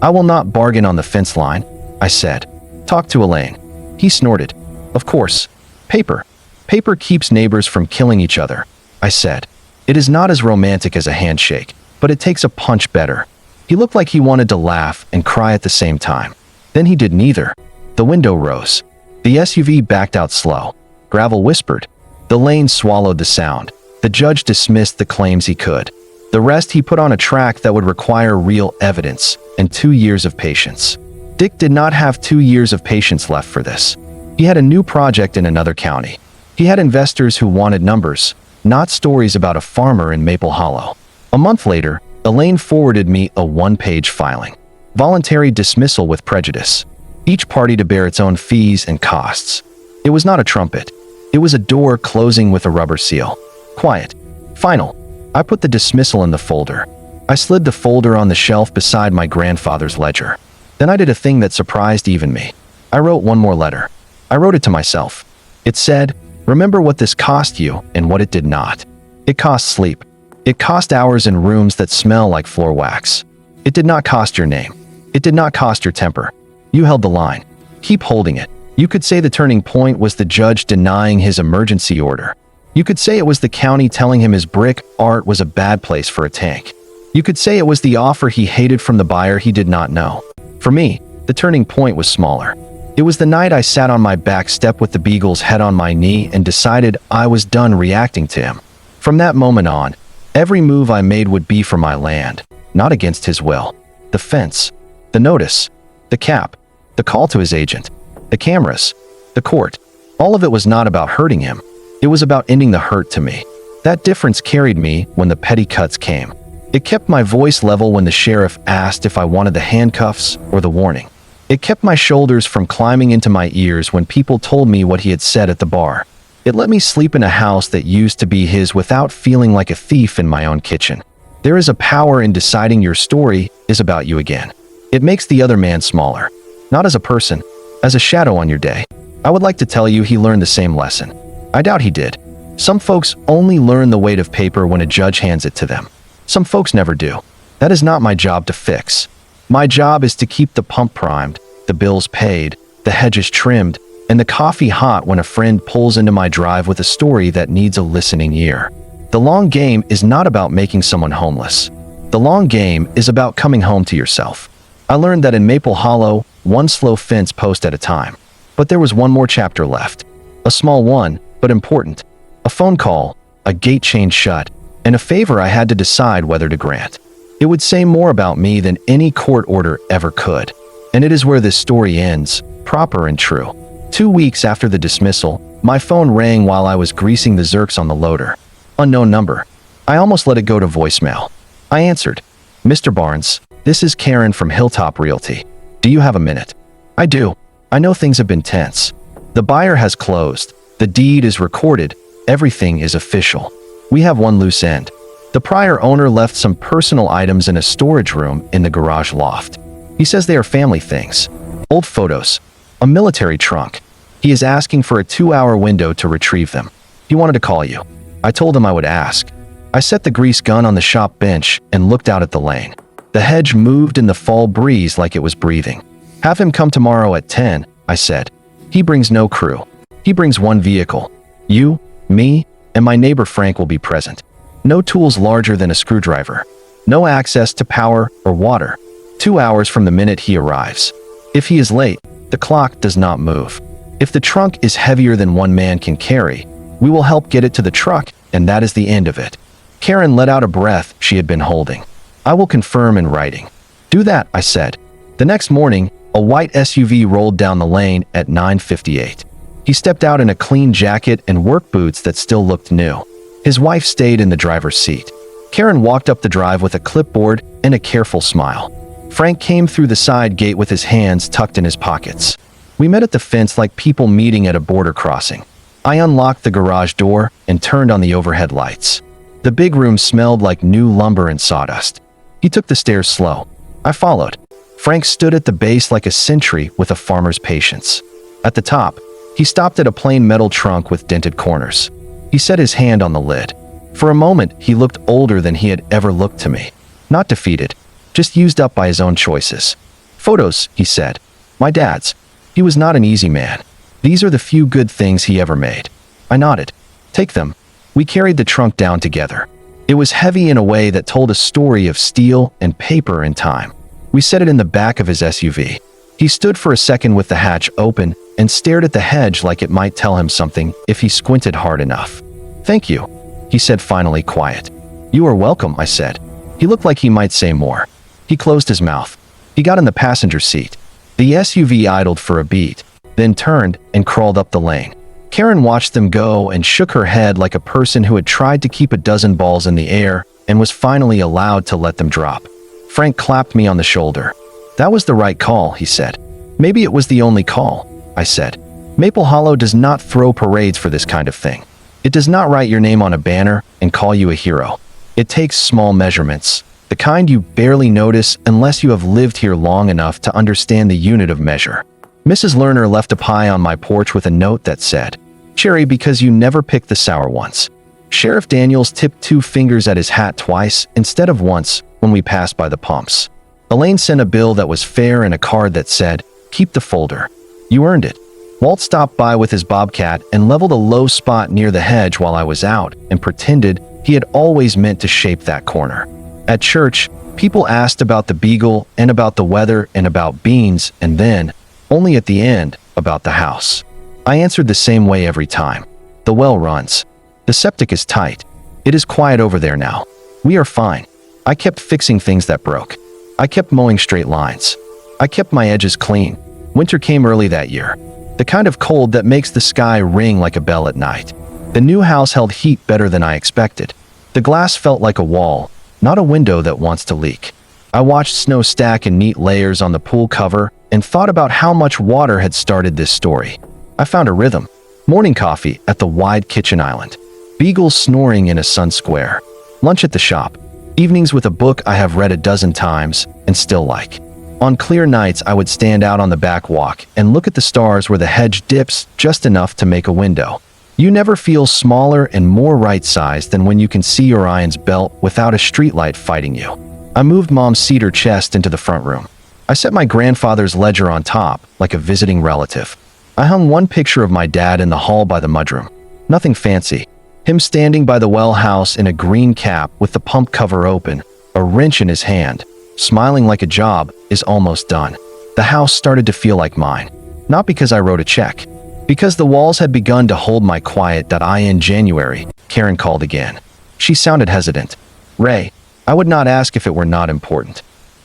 "I will not bargain on the fence line," I said. "Talk to Elaine." He snorted. "Of course. Paper. Paper keeps neighbors from killing each other," I said. "It is not as romantic as a handshake, but but it takes a punch better. He looked like he wanted to laugh and cry at the same time. Then he did neither. The window rose. The SUV backed out slow. Gravel whispered. The lane swallowed the sound. The judge dismissed the claims he could. The rest he put on a track that would require real evidence and 2 years of patience. Dick did not have 2 years of patience left for this. He had a new project in another county. He had investors who wanted numbers, not stories about a farmer in Maple Hollow. A month later, Elaine forwarded me a 1-page filing. Voluntary dismissal with prejudice. Each party to bear its own fees and costs. It was not a trumpet. It was a door closing with a rubber seal. Quiet. Final. I put the dismissal in the folder. I slid the folder on the shelf beside my grandfather's ledger. Then I did a thing that surprised even me. I wrote one more letter. I wrote it to myself. It said, "Remember what this cost you and what it did not. It cost sleep. It cost hours in rooms that smell like floor wax. It did not cost your name. It did not cost your temper. You held the line. Keep holding it." You could say the turning point was the judge denying his emergency order. You could say it was the county telling him his brick art was a bad place for a tank. You could say it was the offer he hated from the buyer he did not know. For me, the turning point was smaller. It was the night I sat on my back step with the beagle's head on my knee and decided I was done reacting to him. From that moment on, every move I made would be for my land, not against his will. The fence, the notice, the cap, the call to his agent, the cameras, the court. All of it was not about hurting him. It was about ending the hurt to me. That difference carried me when the petty cuts came. It kept my voice level when the sheriff asked if I wanted the handcuffs or the warning. It kept my shoulders from climbing into my ears when people told me what he had said at the bar. It let me sleep in a house that used to be his without feeling like a thief in my own kitchen. There is a power in deciding your story is about you again. It makes the other man smaller. Not as a person, as a shadow on your day. I would like to tell you he learned the same lesson. I doubt he did. Some folks only learn the weight of paper when a judge hands it to them. Some folks never do. That is not my job to fix. My job is to keep the pump primed, the bills paid, the hedges trimmed, and the coffee hot when a friend pulls into my drive with a story that needs a listening ear. The long game is not about making someone homeless. The long game is about coming home to yourself. I learned that in Maple Hollow, one slow fence post at a time. But there was one more chapter left. A small one, but important. A phone call, a gate chained shut, and a favor I had to decide whether to grant. It would say more about me than any court order ever could. And it is where this story ends, proper and true. 2 weeks after the dismissal, my phone rang while I was greasing the Zerks on the loader. Unknown number. I almost let it go to voicemail. I answered. "Mr. Barnes, this is Karen from Hilltop Realty. Do you have a minute?" "I do. I know things have been tense. The buyer has closed. The deed is recorded. Everything is official. We have one loose end. The prior owner left some personal items in a storage room in the garage loft. He says they are family things. Old photos. A military trunk. He is asking for a 2-hour window to retrieve them. He wanted to call you. I told him I would ask. I set the grease gun on the shop bench and looked out at the lane. The hedge moved in the fall breeze like it was breathing. "Have him come tomorrow at 10, I said. "He brings no crew. He brings one vehicle. You, me, and my neighbor Frank will be present. No tools larger than a screwdriver. No access to power or water. 2 hours from the minute he arrives. If he is late, the clock does not move. If the trunk is heavier than one man can carry, we will help get it to the truck, and that is the end of it." Karen let out a breath she had been holding. "I will confirm in writing." "Do that," I said. The next morning, a white SUV rolled down the lane at 9:58. He stepped out in a clean jacket and work boots that still looked new. His wife stayed in the driver's seat. Karen walked up the drive with a clipboard and a careful smile. Frank came through the side gate with his hands tucked in his pockets. We met at the fence like people meeting at a border crossing. I unlocked the garage door and turned on the overhead lights. The big room smelled like new lumber and sawdust. He took the stairs slow. I followed. Frank stood at the base like a sentry with a farmer's patience. At the top, he stopped at a plain metal trunk with dented corners. He set his hand on the lid. For a moment, he looked older than he had ever looked to me. Not defeated, just used up by his own choices. "Photos," he said. "My dad's. He was not an easy man. These are the few good things he ever made." I nodded. "Take them." We carried the trunk down together. It was heavy in a way that told a story of steel and paper and time. We set it in the back of his SUV. He stood for a second with the hatch open and stared at the hedge like it might tell him something if he squinted hard enough. "Thank you," he said, finally quiet. "You are welcome," I said. He looked like he might say more. He closed his mouth. He got in the passenger seat. The SUV idled for a beat, then turned and crawled up the lane. Karen watched them go and shook her head like a person who had tried to keep a dozen balls in the air and was finally allowed to let them drop. Frank clapped me on the shoulder. "That was the right call," he said. "Maybe it was the only call," I said. "Maple Hollow does not throw parades for this kind of thing. It does not write your name on a banner and call you a hero. It takes small measurements, the kind you barely notice unless you have lived here long enough to understand the unit of measure." Mrs. Lerner left a pie on my porch with a note that said, "Cherry because you never picked the sour ones." Sheriff Daniels tipped 2 fingers at his hat twice instead of once when we passed by the pumps. Elaine sent a bill that was fair and a card that said, "Keep the folder. You earned it." Walt stopped by with his bobcat and leveled a low spot near the hedge while I was out and pretended he had always meant to shape that corner. At church, people asked about the beagle and about the weather and about beans and then, only at the end, about the house. I answered the same way every time. "The well runs. The septic is tight. It is quiet over there now. We are fine." I kept fixing things that broke. I kept mowing straight lines. I kept my edges clean. Winter came early that year. The kind of cold that makes the sky ring like a bell at night. The new house held heat better than I expected. The glass felt like a wall, not a window that wants to leak. I watched snow stack in neat layers on the pool cover and thought about how much water had started this story. I found a rhythm. Morning coffee at the wide kitchen island. Beagles snoring in a sun square. Lunch at the shop. Evenings with a book I have read a dozen times and still like. On clear nights, I would stand out on the back walk and look at the stars where the hedge dips just enough to make a window. You never feel smaller and more right-sized than when you can see Orion's belt without a streetlight fighting you. I moved Mom's cedar chest into the front room. I set my grandfather's ledger on top, like a visiting relative. I hung one picture of my dad in the hall by the mudroom. Nothing fancy. Him standing by the well house in a green cap with the pump cover open, a wrench in his hand, smiling like a job is almost done. The house started to feel like mine. Not because I wrote a check. Because the walls had begun to hold my quiet. In January, Karen called again. She sounded hesitant. "Ray, I would not ask if it were not important."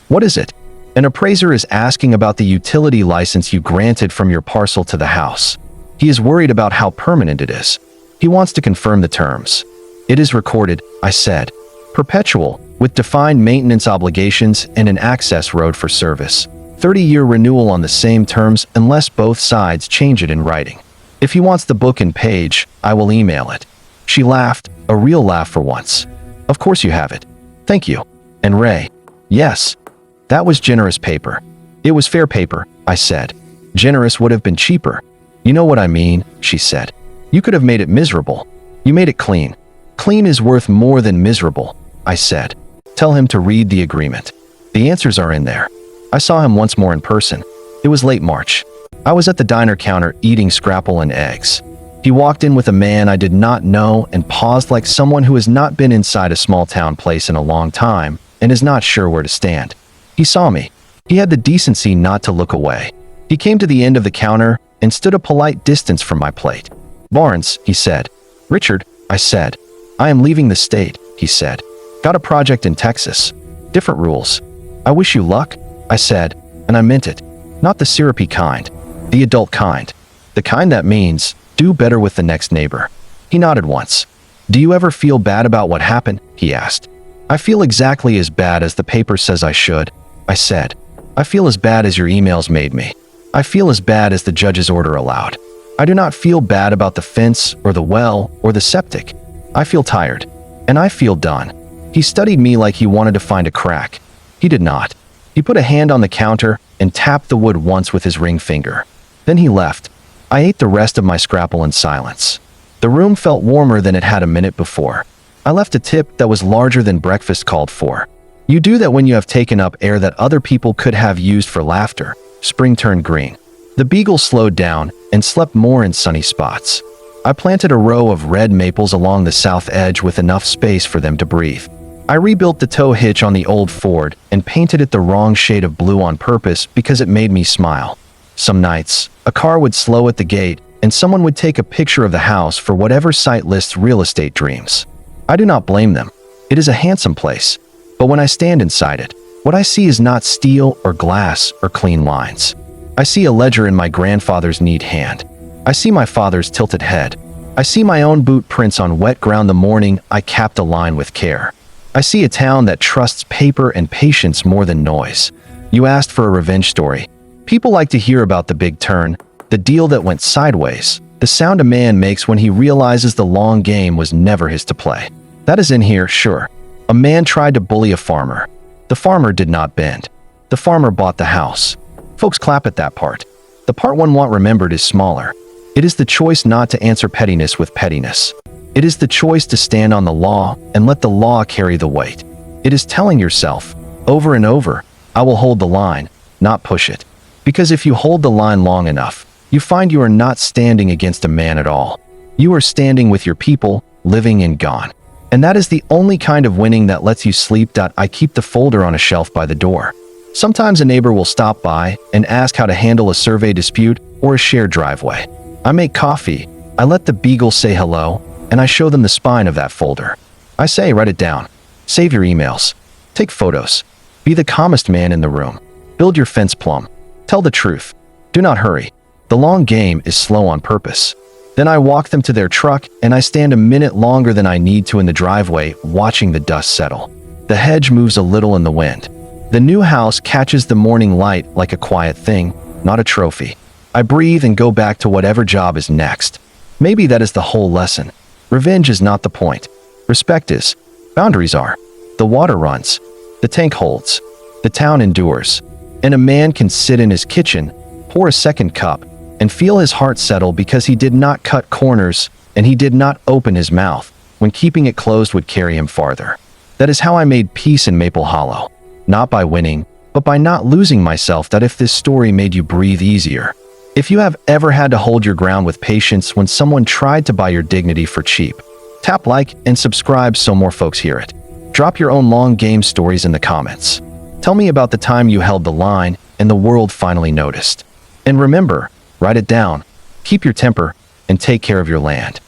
"What is it?" "An appraiser is asking about the utility license you granted from your parcel to the house. He is worried about how permanent it is. He wants to confirm the terms." "It is recorded," I said. "Perpetual, with defined maintenance obligations and an access road for service. 30-year renewal on the same terms unless both sides change it in writing. If he wants the book and page, I will email it." She laughed, a real laugh for once. "Of course you have it." "Thank you." "And Ray?" "Yes." "That was generous paper." "It was fair paper," I said. "Generous would have been cheaper." "You know what I mean," she said. "You could have made it miserable. You made it clean." "Clean is worth more than miserable," I said. "Tell him to read the agreement. The answers are in there." I saw him once more in person. It was late March. I was at the diner counter eating scrapple and eggs. He walked in with a man I did not know and paused like someone who has not been inside a small-town place in a long time and is not sure where to stand. He saw me. He had the decency not to look away. He came to the end of the counter and stood a polite distance from my plate. "Barnes," he said. "Richard," I said. "I am leaving the state," he said. "Got a project in Texas. Different rules. I wish you luck," I said, and I meant it. Not the syrupy kind. The adult kind. The kind that means, do better with the next neighbor. He nodded once. "Do you ever feel bad about what happened?" he asked. "I feel exactly as bad as the paper says I should," I said. "I feel as bad as your emails made me. I feel as bad as the judge's order allowed. I do not feel bad about the fence or the well or the septic. I feel tired. And I feel done." He studied me like he wanted to find a crack. He did not. He put a hand on the counter and tapped the wood once with his ring finger. Then he left. I ate the rest of my scrapple in silence. The room felt warmer than it had a minute before. I left a tip that was larger than breakfast called for. You do that when you have taken up air that other people could have used for laughter. Spring turned green. The beagle slowed down and slept more in sunny spots. I planted a row of red maples along the south edge with enough space for them to breathe. I rebuilt the tow hitch on the old Ford and painted it the wrong shade of blue on purpose because it made me smile. Some nights, a car would slow at the gate and someone would take a picture of the house for whatever site lists real estate dreams. I do not blame them. It is a handsome place. But when I stand inside it, what I see is not steel or glass or clean lines. I see a ledger in my grandfather's neat hand. I see my father's tilted head. I see my own boot prints on wet ground the morning I capped a line with care. I see a town that trusts paper and patience more than noise. You asked for a revenge story. People like to hear about the big turn, the deal that went sideways, the sound a man makes when he realizes the long game was never his to play. That is in here, sure. A man tried to bully a farmer. The farmer did not bend. The farmer bought the house. Folks clap at that part. The part one want remembered is smaller. It is the choice not to answer pettiness with pettiness. It is the choice to stand on the law and let the law carry the weight. It is telling yourself, over and over, I will hold the line, not push it. Because if you hold the line long enough, you find you are not standing against a man at all. You are standing with your people, living and gone. And that is the only kind of winning that lets you sleep. I keep the folder on a shelf by the door. Sometimes a neighbor will stop by and ask how to handle a survey dispute or a shared driveway. I make coffee, I let the beagle say hello, and I show them the spine of that folder. I say, write it down. Save your emails. Take photos. Be the calmest man in the room. Build your fence plumb. Tell the truth. Do not hurry. The long game is slow on purpose. Then I walk them to their truck and I stand a minute longer than I need to in the driveway, watching the dust settle. The hedge moves a little in the wind. The new house catches the morning light like a quiet thing, not a trophy. I breathe and go back to whatever job is next. Maybe that is the whole lesson. Revenge is not the point. Respect is. Boundaries are. The water runs. The tank holds. The town endures. And a man can sit in his kitchen, pour a second cup, and feel his heart settle because he did not cut corners and he did not open his mouth when keeping it closed would carry him farther. That is how I made peace in Maple Hollow. Not by winning, but by not losing myself. That if this story made you breathe easier. If you have ever had to hold your ground with patience when someone tried to buy your dignity for cheap, tap like and subscribe so more folks hear it. Drop your own long game stories in the comments. Tell me about the time you held the line and the world finally noticed. And remember, write it down, keep your temper, and take care of your land.